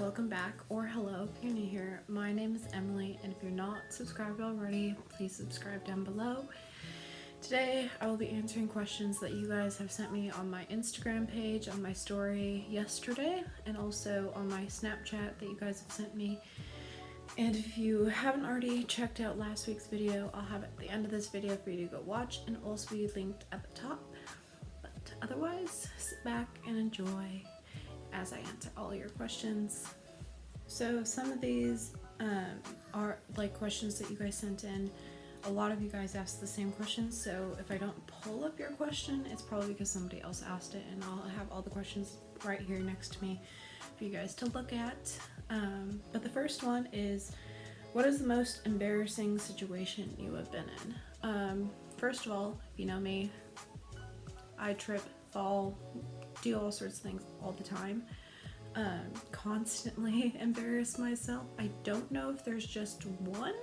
welcome back, or hello if you're new here. My name is Emily, and if you're not subscribed already, please subscribe down below. Today I will be answering questions that you guys have sent me on my Instagram page, on my story yesterday, and also on my Snapchat that you guys have sent me. And if you haven't already checked out last week's video, I'll have it at the end of this video for you to go watch, and also be linked at the top. But otherwise, sit back and enjoy as I answer all your questions. So some of these are like questions that you guys sent in. A lot of you guys asked the same questions, so if I don't pull up your question, it's probably because somebody else asked it, and I'll have all the questions right here next to me for you guys to look at. But the first one is, what is the most embarrassing situation you have been in? First of all, if you know me, I trip, fall, do all sorts of things all the time. Constantly embarrass myself. I don't know if there's just one,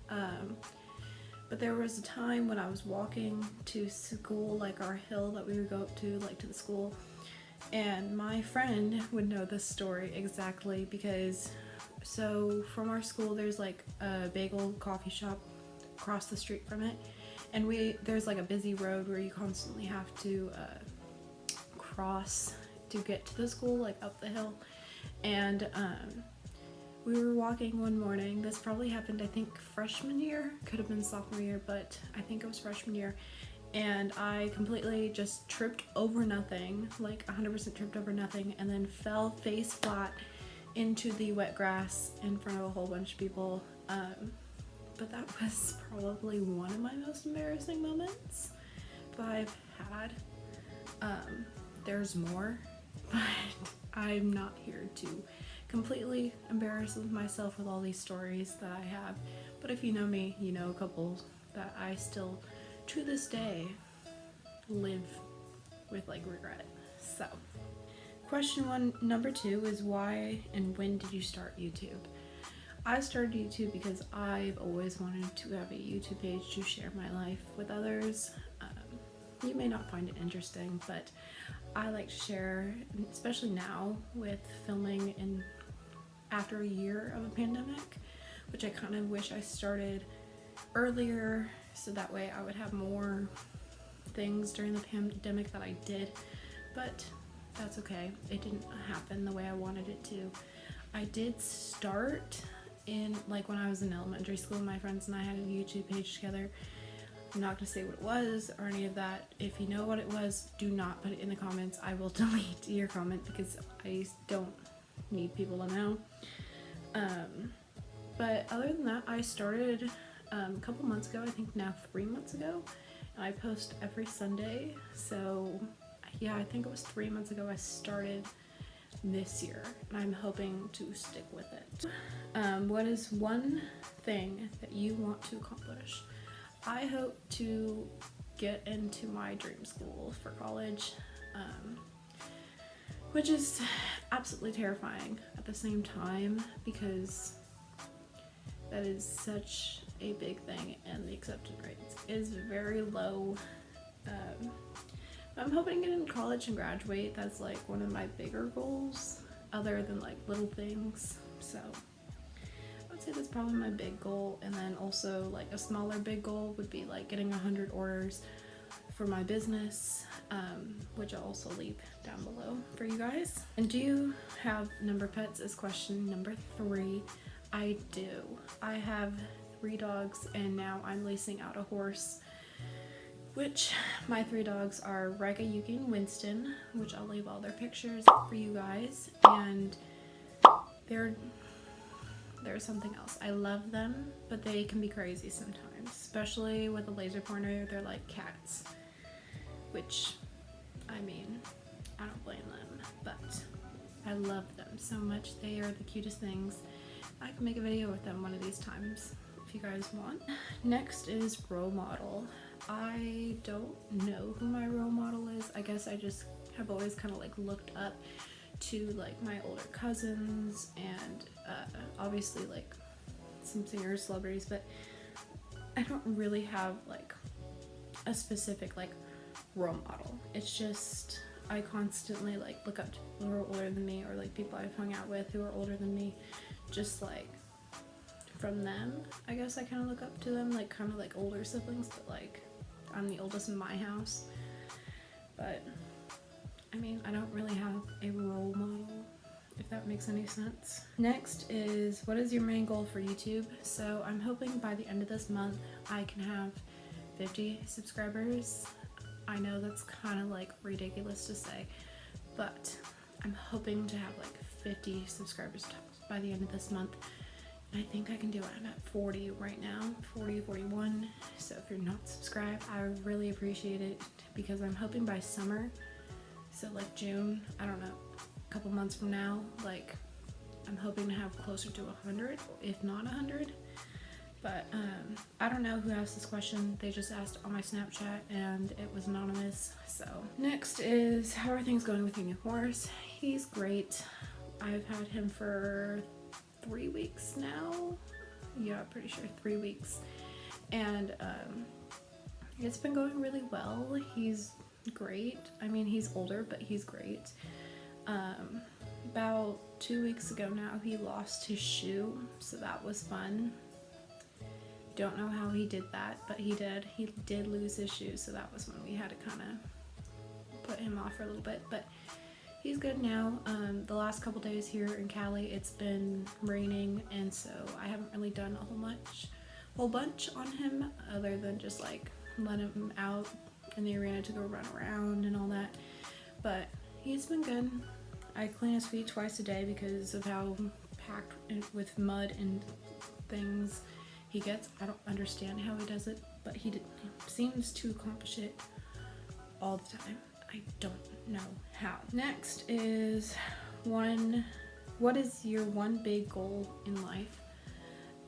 but there was a time when I was walking to school, like our hill that we would go up to, like to the school, and my friend would know this story exactly because so from our school there's like a bagel coffee shop across the street from it, and there's like a busy road where you constantly have to cross to get to the school, like up the hill. And we were walking one morning. This probably happened, I think, freshman year, could have been sophomore year, but I think it was freshman year, and I completely just tripped over nothing, like 100% tripped over nothing, and then fell face flat into the wet grass in front of a whole bunch of people. But that was probably one of my most embarrassing moments that I've had. There's more, but I'm not here to completely embarrass myself with all these stories that I have. But if you know me, you know a couple that I still, to this day, live with like regret. So, number 2 is, why and when did you start YouTube? I started YouTube because I've always wanted to have a YouTube page to share my life with others. You may not find it interesting, but I like to share, especially now with filming and after a year of a pandemic, which I kind of wish I started earlier so that way I would have more things during the pandemic that I did, but that's okay. It didn't happen the way I wanted it to. I did start in, like, when I was in elementary school, my friends and I had a YouTube page together. I'm not going to say what it was or any of that. If you know what it was, do not put it in the comments. I will delete your comment because I don't need people to know. But other than that, I started a couple months ago, I think now 3 months ago, and I post every Sunday. So yeah, I think it was 3 months ago I started this year, and I'm hoping to stick with it. What is one thing that you want to accomplish? I hope to get into my dream school for college, which is absolutely terrifying at the same time because that is such a big thing and the acceptance rate is very low. I'm hoping to get into college and graduate. That's like one of my bigger goals other than like little things. So I would say that's probably my big goal, and then also like a smaller big goal would be like getting 100 orders for my business, which I'll also leave down below for you guys. And do you have number pets is question number 3. I do. I have 3 dogs, and now I'm leasing out a horse, which my 3 dogs are Rega, Yuki, and Winston, which I'll leave all their pictures for you guys. And they're something else. I love them, but they can be crazy sometimes, especially with a laser pointer. They're like cats, which, I mean, I don't blame them, but I love them so much. They are the cutest things. I can make a video with them one of these times if you guys want. Next is role model. I don't know who my role model is. I guess I just have always kind of like looked up to like my older cousins and obviously like some singers, celebrities, but I don't really have like a specific like role model. It's just I constantly like look up to people who are older than me, or like people I've hung out with who are older than me, just like from them. I guess I kind of look up to them, like kind of like older siblings, but like I'm the oldest in my house. But I mean, I don't really have a role model, if that makes any sense. Next is, what is your main goal for YouTube? So I'm hoping by the end of this month I can have 50 subscribers. I know that's kind of like ridiculous to say, but I'm hoping to have like 50 subscribers by the end of this month. And I think I can do it. I'm at 40 right now, 40, 41. So if you're not subscribed, I would really appreciate it, because I'm hoping by summer, so like June, I don't know, a couple months from now, like I'm hoping to have closer to 100, if not 100. But I don't know who asked this question. They just asked on my Snapchat and it was anonymous. So next is, how are things going with your new horse? He's great. I've had him for 3 weeks now. Yeah, pretty sure 3 weeks. And it's been going really well. He's great. I mean, he's older, but he's great. About 2 weeks ago now, he lost his shoe, so that was fun. Don't know how he did that, but he did. He did lose his shoe, so that was when we had to kind of put him off for a little bit, but he's good now. The last couple days here in Cali, it's been raining, and so I haven't really done a whole bunch on him, other than just like let him out in the arena to go run around and all that. But he's been good. I clean his feet twice a day because of how packed with mud and things he gets. I don't understand how he does it, but he seems to accomplish it all the time. I don't know how. Next is, what is your one big goal in life?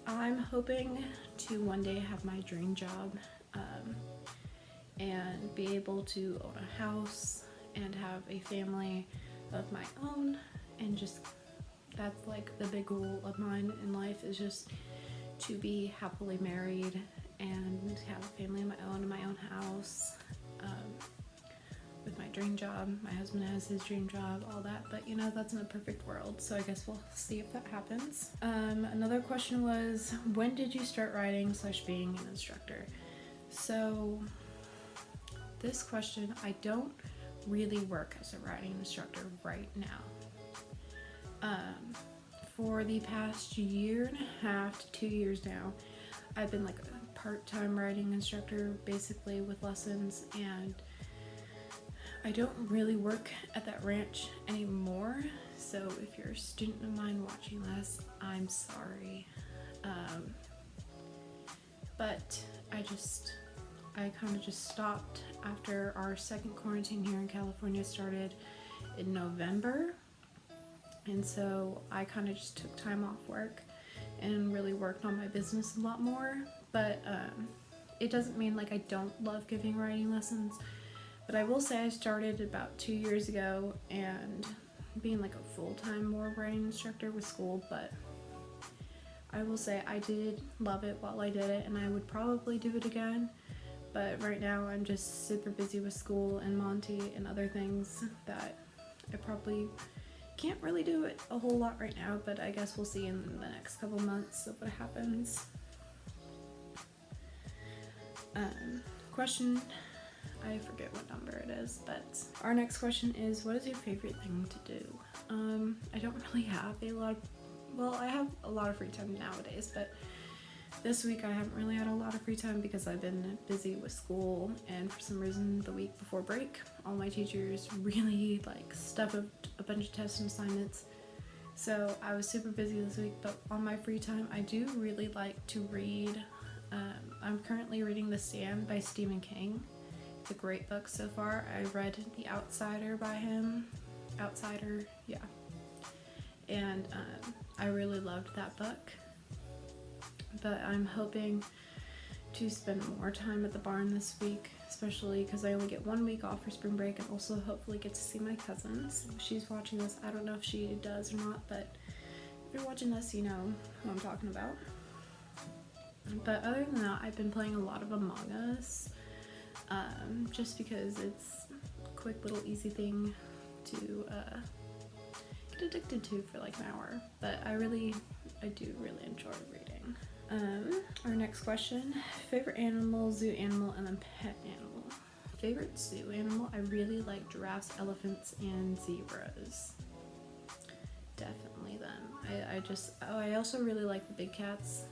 I'm hoping to one day have my dream job, and be able to own a house and have a family of my own, and just, that's like the big goal of mine in life, is just to be happily married and have a family of my own in my own house, with my dream job. My husband has his dream job, all that, but you know, that's in a perfect world, so I guess we'll see if that happens. Another question was, when did you start riding / being an instructor? So this question, I don't really work as a riding instructor right now. For the past 1.5 years to 2 years now, I've been like a part-time riding instructor, basically, with lessons, and I don't really work at that ranch anymore, so if you're a student of mine watching this, I'm sorry. But I kind of just stopped after our second quarantine here in California started in November, and so I kind of just took time off work and really worked on my business a lot more. But it doesn't mean like I don't love giving riding lessons. But I will say I started about 2 years ago and being like a full-time more riding instructor with school, but I will say I did love it while I did it, and I would probably do it again. But right now I'm just super busy with school and Monty and other things that I probably can't really do it a whole lot right now, but I guess we'll see in the next couple months of what happens. Question, I forget what number it is, but our next question is, what is your favorite thing to do? I don't really have I have a lot of free time nowadays, but this week I haven't really had a lot of free time because I've been busy with school, and for some reason the week before break, all my teachers really like stuffed a bunch of tests and assignments. So I was super busy this week, but on my free time I do really like to read. I'm currently reading The Stand by Stephen King. It's a great book so far. I read The Outsider by him. Yeah. And I really loved that book. But I'm hoping to spend more time at the barn this week, especially because I only get 1 week off for spring break, and also hopefully get to see my cousins. If she's watching this, I don't know if she does or not, but if you're watching this, you know who I'm talking about. But other than that, I've been playing a lot of Among Us, just because it's quick little easy thing to get addicted to for like an hour. But I do really enjoy reading. Our next question, favorite animal, zoo animal, and then pet animal. Favorite zoo animal, I really like giraffes, elephants, and zebras. Definitely them. I also really like the big cats,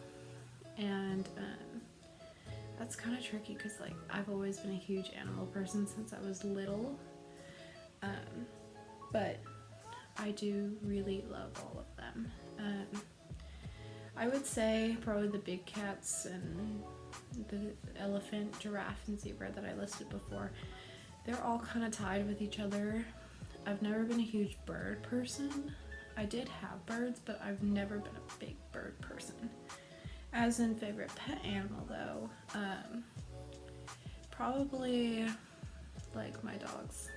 and that's kind of tricky because like I've always been a huge animal person since I was little, but I do really love all of them. I would say probably the big cats and the elephant, giraffe, and zebra that I listed before, they're all kind of tied with each other. I've never been a huge bird person. I did have birds, but I've never been a big bird person. As in favorite pet animal though, probably like my dogs.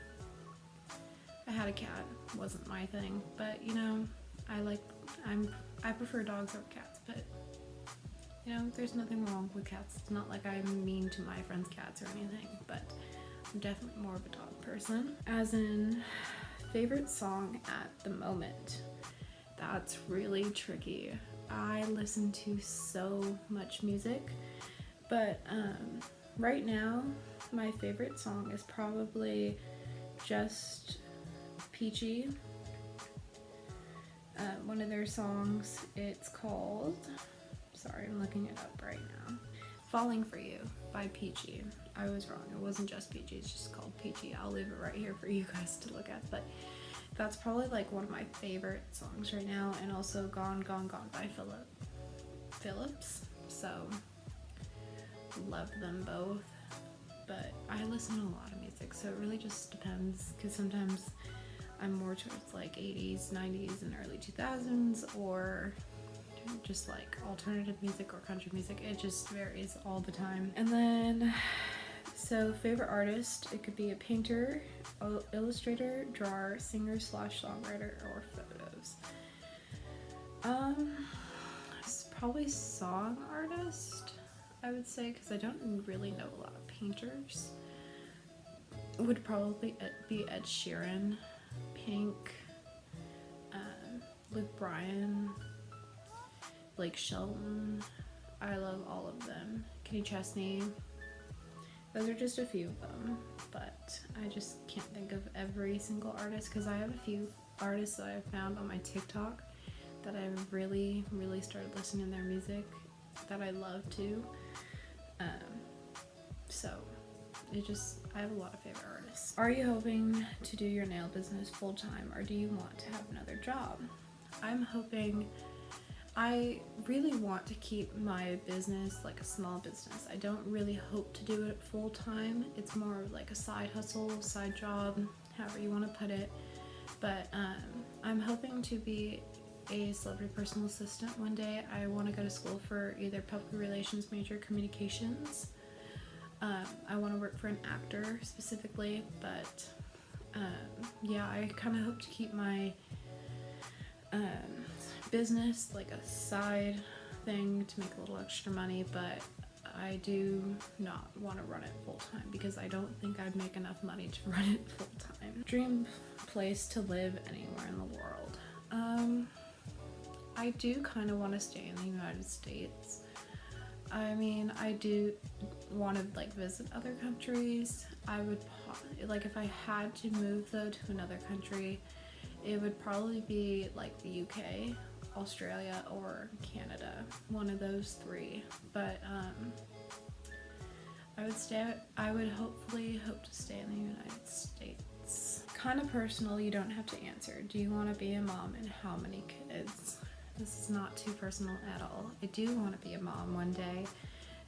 I had a cat, wasn't my thing, but you know, I prefer dogs over cats, but you know, there's nothing wrong with cats. It's not like I'm mean to my friends' cats or anything, but I'm definitely more of a dog person. As in favorite song at the moment, that's really tricky. I listen to so much music, but right now my favorite song is probably just Peachy. One of their songs, it's called, sorry, I'm looking it up right now, Falling For You by Peachy. I was wrong, it wasn't just Peachy, it's just called Peachy. I'll leave it right here for you guys to look at, but that's probably like one of my favorite songs right now, and also Gone, Gone, Gone by Phillips. So, love them both, but I listen to a lot of music, so it really just depends, because sometimes I'm more towards like 80s, 90s, and early 2000s, or just like alternative music or country music. It just varies all the time. And then, so favorite artist, it could be a painter, illustrator, drawer, singer / songwriter, or photos. It's probably song artist, I would say, because I don't really know a lot of painters. It would probably be Ed Sheeran, Pink, Luke Bryan, Blake Shelton. I love all of them. Kenny Chesney. Those are just a few of them, but I just can't think of every single artist, because I have a few artists that I've found on my TikTok that I've really started listening to their music that I love too. So I have a lot of favorite artists. Are you hoping to do your nail business full time, or do you want to have another job? I really want to keep my business like a small business. I don't really hope to do it full time. It's more like a side hustle, side job, however you want to put it. But I'm hoping to be a celebrity personal assistant one day. I want to go to school for either public relations major, communications. I want to work for an actor specifically, but yeah, I kind of hope to keep my business like a side thing to make a little extra money, but I do not want to run it full time, because I don't think I'd make enough money to run it full time. Dream place to live anywhere in the world. I do kind of want to stay in the United States. I mean, I do want to like visit other countries. I would like, if I had to move though to another country, it would probably be like the UK, Australia, or Canada, one of those three. But I would hopefully hope to stay in the United States. Kind of personal, you don't have to answer. Do you want to be a mom, and how many kids? This is not too personal at all. I do want to be a mom one day,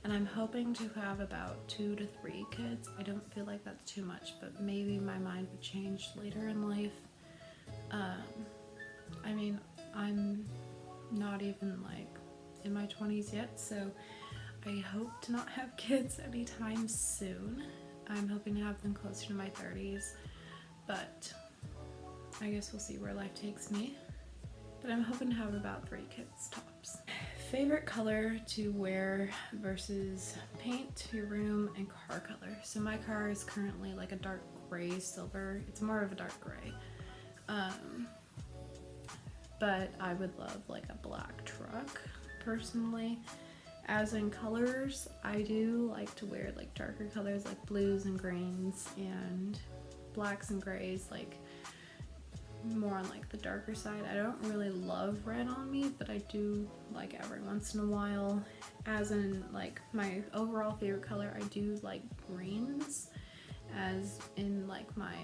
and I'm hoping to have about 2 to 3 kids. I don't feel like that's too much, but maybe my mind would change later in life. I mean, I'm not even like in my 20s yet, so I hope to not have kids anytime soon. I'm hoping to have them closer to my 30s, but I guess we'll see where life takes me. But I'm hoping to have about 3 kids tops. favorite color to wear versus paint your room and car color. So my car is currently like a dark gray silver. It's more of a dark gray. But I would love like a black truck personally. As in colors, I do like to wear like darker colors like blues and greens, and blacks and grays, like more on like the darker side. I don't really love red on me, but I do like every once in a while. As in like my overall favorite color, I do like greens, as in like my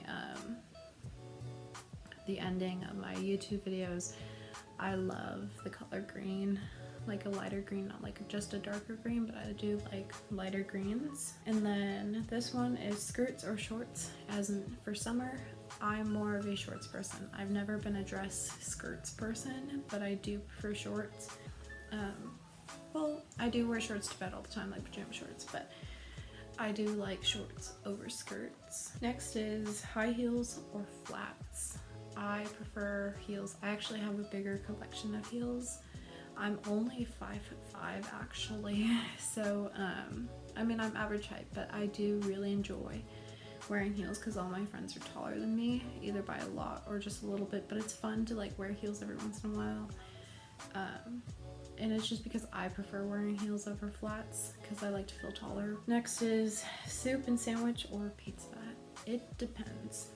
the ending of my YouTube videos. I love the color green, like a lighter green, not like just a darker green, but I do like lighter greens. And then this one is skirts or shorts. As in for summer, I'm more of a shorts person. I've never been a dress skirts person, but I do prefer shorts. Well, I do wear shorts to bed all the time, like pajama shorts, but I do like shorts over skirts. Next is high heels or flats. I prefer heels. I actually have a bigger collection of heels. I'm only 5'5" actually, so I mean I'm average height, but I do really enjoy wearing heels because all my friends are taller than me, either by a lot or just a little bit, but it's fun to like wear heels every once in a while. And it's just because I prefer wearing heels over flats because I like to feel taller. Next is soup and sandwich or pizza. It depends.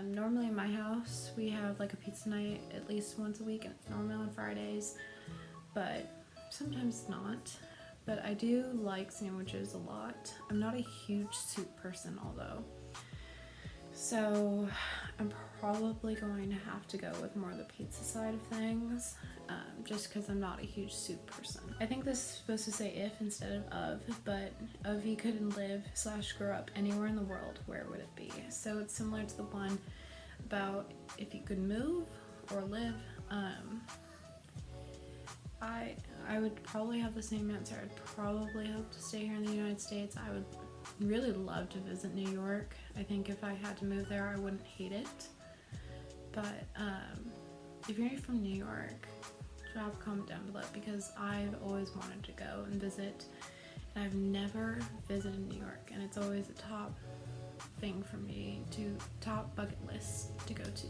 Normally in my house we have like a pizza night at least once a week, and it's normally on Fridays, but sometimes not. But I do like sandwiches a lot. I'm not a huge soup person although, so I'm probably going to have to go with more of the pizza side of things, just because I'm not a huge soup person. I think this is supposed to say if instead of, but if you couldn't live / grow up anywhere in the world, where would it be? So it's similar to the one about if you could move or live. I would probably have the same answer. I'd probably hope to stay here in the United States. I would really love to visit New York. I think if I had to move there, I wouldn't hate it. But if you're from New York, drop a comment down below, because I've always wanted to go and visit, and I've never visited New York, and it's always a top thing for me, top bucket list to go to.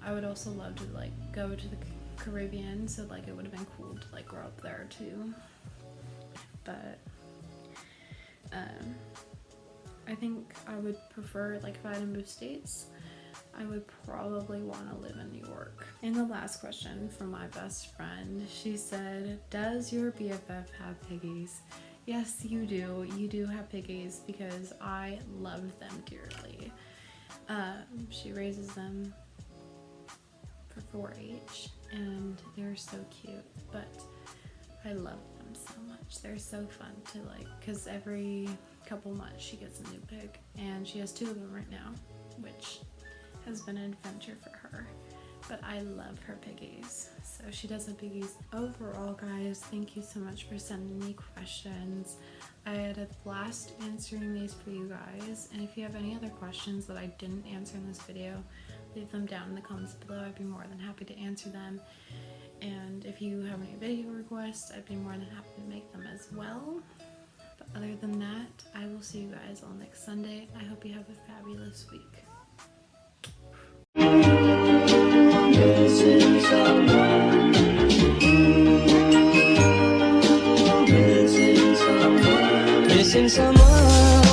I would also love to like go to the Caribbean, so like it would have been cool to like grow up there too. But I think I would prefer, like if I had to move states, I would probably want to live in New York. And the last question from my best friend, she said, does your BFF have piggies? Yes, you do. You do have piggies, because I love them dearly. She raises them for 4-H, and they're so cute, but I love them so much. They're so fun to like, because every couple months she gets a new pig, and she has 2 of them right now, which has been an adventure for her. But I love her piggies. So she does have piggies. Overall, guys, thank you so much for sending me questions. I had a blast answering these for you guys, and if you have any other questions that I didn't answer in this video, leave them down in the comments below. I'd be more than happy to answer them. And if you have any video requests, I'd be more than happy to make them as well. But other than that, I will see you guys all next Sunday. I hope you have a fabulous week. Missing someone